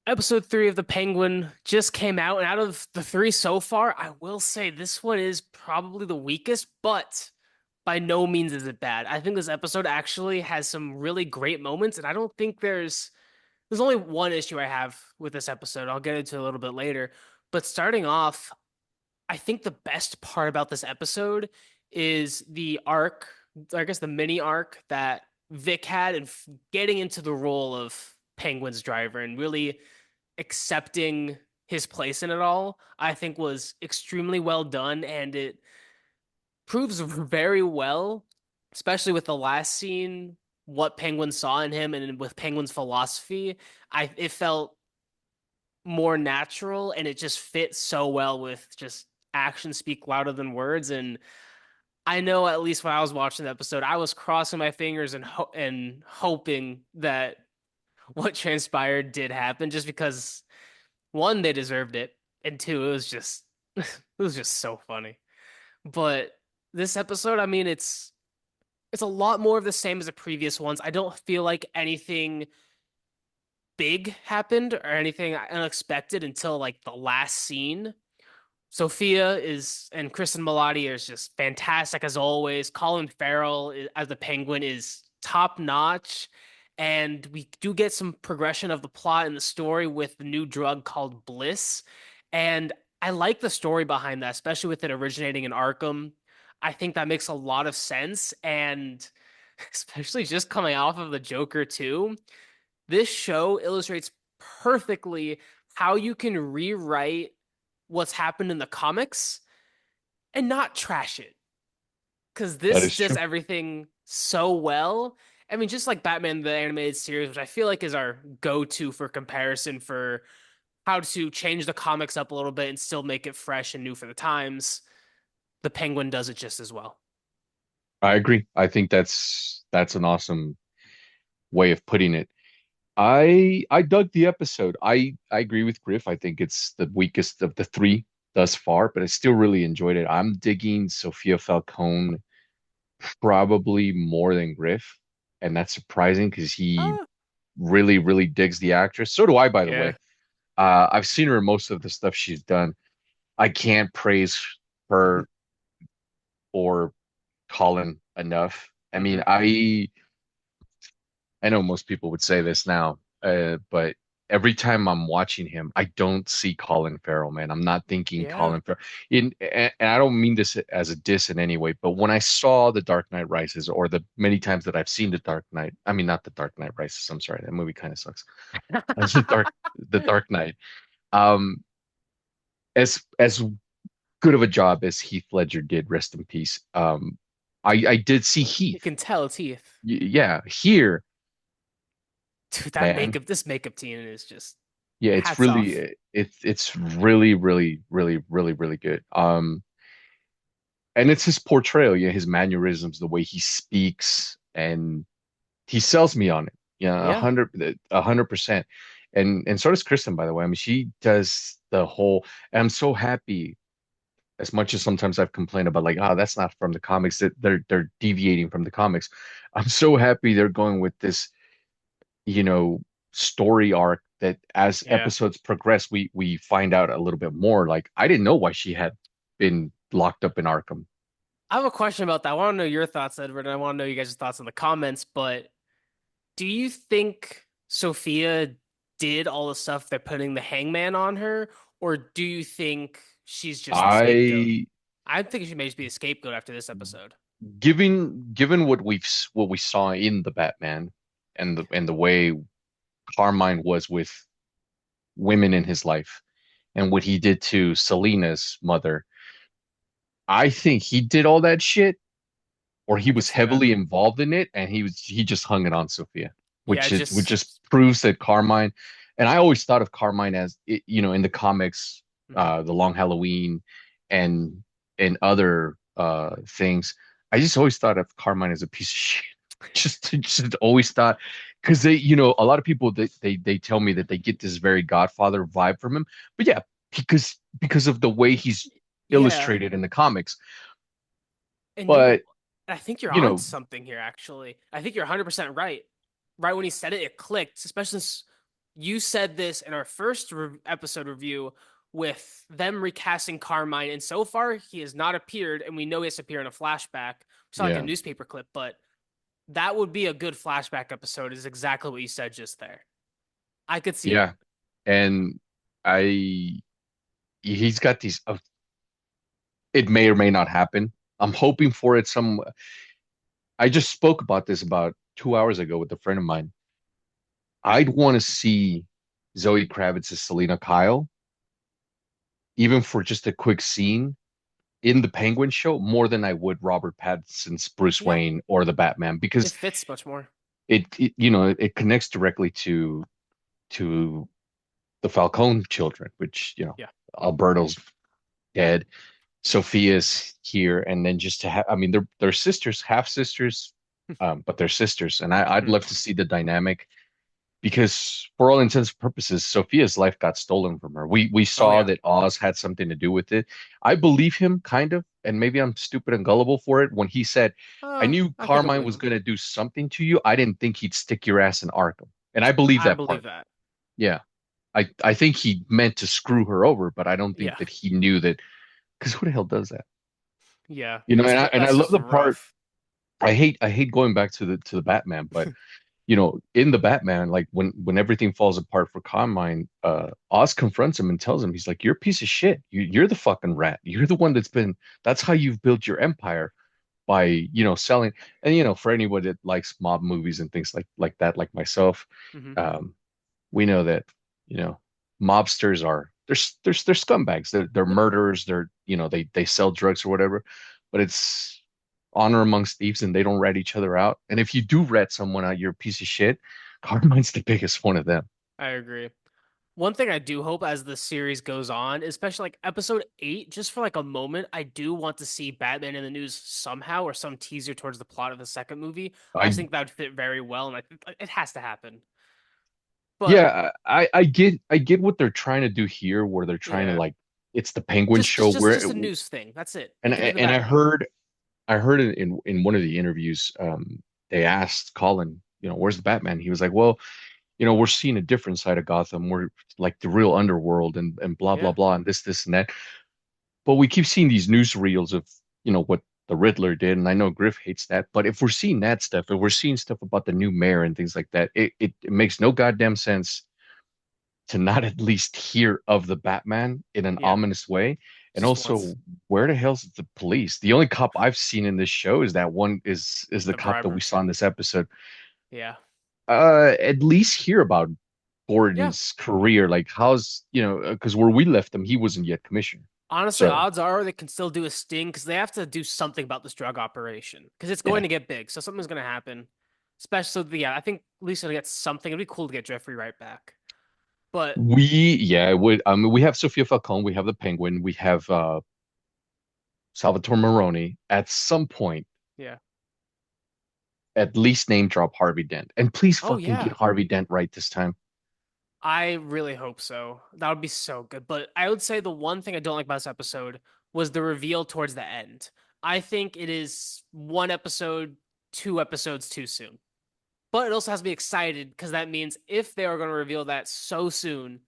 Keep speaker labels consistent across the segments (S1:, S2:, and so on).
S1: Episode 3 of The Penguin just came out, and out of the three so far, I will say this one is probably the weakest, but by no means is it bad. I think this episode actually has some really great moments, and I don't think there's only one issue I have with this episode. I'll get into it a little bit later. But starting off, I think the best part about this episode is the arc, I guess the mini arc that Vic had and getting into the role of Penguin's driver and really accepting his place in it all, I think was extremely well done, and it proves very well, especially with the last scene, what Penguin saw in him and with Penguin's philosophy. It felt more natural and it just fit so well with just actions speak louder than words. And I know at least when I was watching the episode, I was crossing my fingers and hoping that what transpired did happen, just because one, they deserved it, and two, it was just it was just so funny. But this episode, I mean, it's a lot more of the same as the previous ones. I don't feel like anything big happened or anything unexpected until like the last scene. Sophia is and Kristen Milotti is just fantastic as always. Colin Farrell as the Penguin is top notch, and we do get some progression of the plot and the story with the new drug called Bliss. And I like the story behind that, especially with it originating in Arkham. I think that makes a lot of sense, and especially just coming off of the Joker too. This show illustrates perfectly how you can rewrite what's happened in the comics and not trash it. Because
S2: That
S1: this
S2: is
S1: does
S2: true.
S1: everything so well. I mean, just like Batman the Animated Series, which I feel like is our go-to for comparison for how to change the comics up a little bit and still make it fresh and new for the times. The Penguin does it just as well.
S2: I agree. I think that's an awesome way of putting it. I dug the episode. I agree with Griff. I think it's the weakest of the three thus far, but I still really enjoyed it. I'm digging Sofia Falcone probably more than Griff, and that's surprising because he
S1: Uh,
S2: really digs the actress. So do I, by the
S1: yeah.
S2: way. I've seen her in most of the stuff she's done. I can't praise her or Colin enough. I mean,
S1: Hmm.
S2: I know most people would say this now, but every time I'm watching him, I don't see Colin Farrell, man. I'm not thinking
S1: Yeah.
S2: Colin Farrell. And I don't mean this as a diss in any way, but when I saw The Dark Knight Rises, or the many times that I've seen The Dark Knight, I mean, not The Dark Knight Rises, I'm sorry, that movie kind of sucks. The Dark Knight. Um, as good of a job as Heath Ledger did, rest in peace. I did see
S1: You
S2: Heath.
S1: can tell it's Heath.
S2: Yeah, here,
S1: Dude,
S2: man.
S1: this makeup team is just
S2: Yeah, it's
S1: hats off.
S2: really it's really good. And it's his portrayal, yeah, his mannerisms, the way he speaks, and he sells me on it. Yeah,
S1: Yeah.
S2: 100%. And so does Kristen, by the way. I mean, she does the whole, and I'm so happy, as much as sometimes I've complained about like, oh, that's not from the comics, that they're deviating from the comics. I'm so happy they're going with this, you know, story arc that as
S1: Yeah.
S2: episodes progress, we find out a little bit more. Like, I didn't know why she had been locked up in Arkham.
S1: I have a question about that. I want to know your thoughts, Edward, and I want to know you guys' thoughts in the comments. But do you think Sophia did all the stuff they're putting the hangman on her, or do you think she's just the scapegoat?
S2: I
S1: I think she may just be a scapegoat after this episode.
S2: given what we saw in the Batman, and the way Carmine was with women in his life, and what he did to Selina's mother, I think he did all that shit, or he
S1: I could
S2: was
S1: see that.
S2: heavily involved in it, and he just hung it on Sophia,
S1: Yeah,
S2: which
S1: just
S2: just proves that Carmine. And I always thought of Carmine as in the comics,
S1: mhm.
S2: the Long Halloween, and other things. I just always thought of Carmine as a piece of shit. Just always thought, because a lot of people, they tell me that they get this very Godfather vibe from him. But yeah, because of the way he's
S1: Yeah.
S2: illustrated in the comics.
S1: And
S2: But
S1: I think you're
S2: you
S1: on
S2: know,
S1: something here, actually. I think you're 100% right. Right when he said it, it clicked, especially since you said this in our first episode review with them recasting Carmine, and so far he has not appeared, and we know he has to appear in a flashback. We saw like a
S2: Yeah.
S1: newspaper clip, but that would be a good flashback episode, is exactly what you said just there. I could see
S2: Yeah.
S1: that.
S2: And I he's got these it may or may not happen. I'm hoping for it some I just spoke about this about 2 hours ago with a friend of mine. I'd want to see Zoe Kravitz's Selena Kyle, even for just a quick scene in the Penguin show, more than I would Robert Pattinson's Bruce
S1: Yeah,
S2: Wayne or the Batman,
S1: it
S2: because
S1: fits much more.
S2: it connects directly to the Falcone children, which,
S1: Yeah.
S2: Alberto's dead, Sophia's here, and then just to have, I mean, they're sisters, half sisters, but they're sisters, and I'd
S1: Mhm.
S2: love to see the dynamic because for all intents and purposes, Sophia's life got stolen from her. We
S1: Oh
S2: saw
S1: yeah.
S2: that Oz had something to do with it. I believe him kind of, and maybe I'm stupid and gullible for it when he said, "I knew
S1: I think I
S2: Carmine
S1: believe
S2: was
S1: him.
S2: going to do something to you. I didn't think he'd stick your ass in Arkham." And I believe
S1: I
S2: that
S1: believe
S2: part.
S1: that.
S2: Yeah. I think he meant to screw her over, but I don't think
S1: Yeah.
S2: that he knew that because who the hell does that?
S1: Yeah.
S2: And I
S1: That's
S2: love
S1: just
S2: the part
S1: rough.
S2: I hate going back to the Batman, but in the Batman, like when everything falls apart for Carmine, Oz confronts him and tells him, he's like, "You're a piece of shit. You're the fucking rat. You're the one that's how you've built your empire by, selling." And for anyone that likes mob movies and things like that, like myself,
S1: Hmm.
S2: um, we know that, you know, mobsters are they're scumbags. They're
S1: Yeah.
S2: murderers. They sell drugs or whatever, but it's honor amongst thieves and they don't rat each other out. And if you do rat someone out, you're a piece of shit. Carmine's the biggest one of them.
S1: I agree. One thing I do hope as the series goes on, especially like episode 8, just for like a moment, I do want to see Batman in the news somehow or some teaser towards the plot of the second movie. I just
S2: I
S1: think that would fit very well, and I think it has to happen. But
S2: Yeah, I get what they're trying to do here, where they're trying to
S1: yeah,
S2: like it's the Penguin
S1: just
S2: show
S1: just just
S2: where
S1: just a news thing. That's it.
S2: and
S1: It could be the
S2: and I
S1: Batman.
S2: heard I heard it in one of the interviews. They asked Colin, where's the Batman? He was like, well, we're seeing a different side of Gotham. We're like the real underworld and blah blah
S1: Yeah,
S2: blah and this and that. But we keep seeing these newsreels of what the Riddler did, and I know Griff hates that. But if we're seeing that stuff, if we're seeing stuff about the new mayor and things like that, it makes no goddamn sense to not at least hear of the Batman in an
S1: yeah,
S2: ominous way. And
S1: just once.
S2: also, where the hell's the police? The only cop I've seen in this show is that one is the
S1: The
S2: cop that we
S1: briber.
S2: saw in this episode.
S1: Yeah,
S2: At least hear about
S1: yeah.
S2: Gordon's career. Like how's, because where we left him, he wasn't yet commissioner.
S1: Honestly,
S2: So
S1: odds are they can still do a sting because they have to do something about this drug operation because it's going
S2: yeah,
S1: to get big. So something's going to happen. Especially, yeah, I think at least it'll get something. It'd be cool to get Jeffrey Wright back. But
S2: we have Sofia Falcone, we have the Penguin, we have Salvatore Maroni. At some point,
S1: yeah.
S2: at least name drop Harvey Dent. And please
S1: Oh,
S2: fucking get
S1: yeah.
S2: Harvey Dent right this time.
S1: I really hope so. That would be so good. But I would say the one thing I don't like about this episode was the reveal towards the end. I think it is one episode, 2 episodes too soon. But it also has me excited because that means if they are going to reveal that so soon,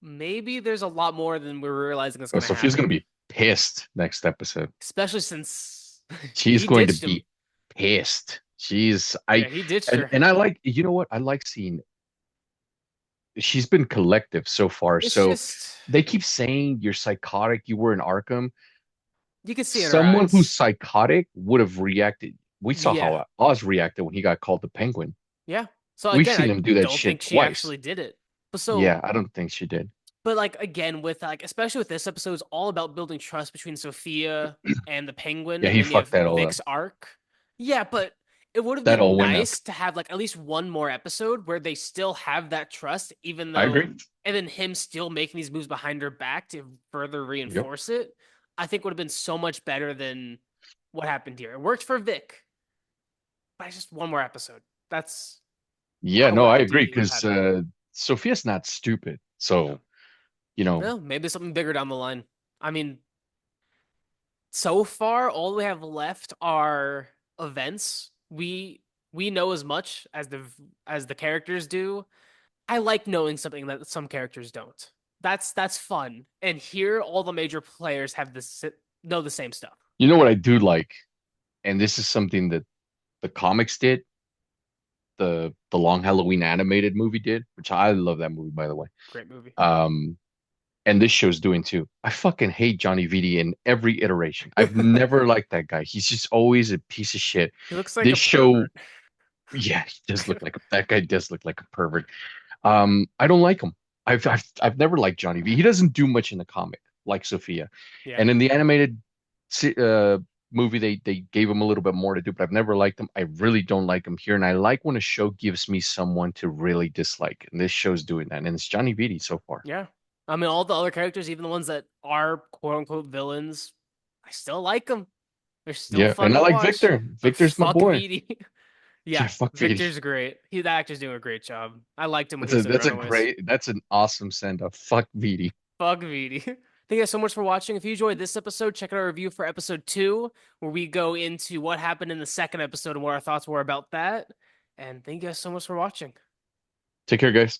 S1: maybe there's a lot more than we're realizing is
S2: Oh,
S1: going to
S2: Sophia's going
S1: happen.
S2: to be pissed next episode.
S1: Especially since
S2: She's
S1: he
S2: going to
S1: ditched him.
S2: be pissed. She's I
S1: Yeah, he ditched
S2: and
S1: her.
S2: and I like what I like seeing. She's been collective so far.
S1: It's
S2: So
S1: just
S2: they keep saying you're psychotic. You were in Arkham.
S1: you can see in her
S2: Someone who's
S1: eyes.
S2: psychotic would have reacted. We saw
S1: Yeah,
S2: how Oz reacted when he got called the Penguin.
S1: yeah. So
S2: We've
S1: again,
S2: seen
S1: I
S2: him do that
S1: don't
S2: shit
S1: think she
S2: twice.
S1: actually did it. But
S2: Yeah,
S1: so,
S2: I don't think she did.
S1: but like again, with like especially with this episode, it's all about building trust between Sophia and the Penguin,
S2: Yeah,
S1: and
S2: he
S1: then you
S2: fucked
S1: have
S2: that all up.
S1: Vic's arc. Yeah, but it would have
S2: That
S1: been
S2: all went up.
S1: nice to have like at least one more episode where they still have that trust, even
S2: I
S1: though,
S2: agree.
S1: and then him still making these moves behind her back to further
S2: Yep.
S1: reinforce it. I think would have been so much better than what happened here. It worked for Vic, but it's just one more episode. That's
S2: Yeah,
S1: how
S2: no, I agree
S1: ideally would have
S2: because
S1: had to go.
S2: Sophia's not stupid.
S1: No.
S2: So, you know,
S1: Well, maybe something bigger down the line. I mean, so far, all we have left are events. We know as much as the characters do. I like knowing something that some characters don't. That's fun. And here, all the major players have this know the same stuff.
S2: You know what I do like, and this is something that the comics did, the Long Halloween animated movie did, which I love that movie by the way.
S1: Great movie.
S2: Um, and this show's doing too. I fucking hate Johnny Vitti in every iteration. I've never liked that guy. He's just always a piece of shit.
S1: He looks like
S2: This
S1: a
S2: show,
S1: pervert.
S2: yeah, he does look like that guy does look like a pervert. I don't like him. I've never liked Johnny V. He doesn't do much in the comic, like Sophia.
S1: Yeah.
S2: And in the animated uh, movie, they gave him a little bit more to do, but I've never liked him. I really don't like him here, and I like when a show gives me someone to really dislike. And this show's doing that, and it's Johnny Vitti so far.
S1: Yeah. I mean, all the other characters, even the ones that are quote unquote villains, I still like them. They're still
S2: Yeah,
S1: fun
S2: and I
S1: to
S2: like
S1: watch.
S2: Victor.
S1: But
S2: Victor's my
S1: fuck
S2: boy.
S1: Vidi.
S2: Yeah,
S1: Yeah,
S2: fuck Vitti.
S1: Victor's great. The actor's doing a great job. I liked him when
S2: That's
S1: he was
S2: a
S1: in
S2: that's a
S1: Runaways.
S2: great that's an awesome send off. Fuck Vitti.
S1: Fuck Vidi. Thank you guys so much for watching. If you enjoyed this episode, check out our review for episode 2, where we go into what happened in the second episode and what our thoughts were about that. And thank you guys so much for watching.
S2: Take care, guys.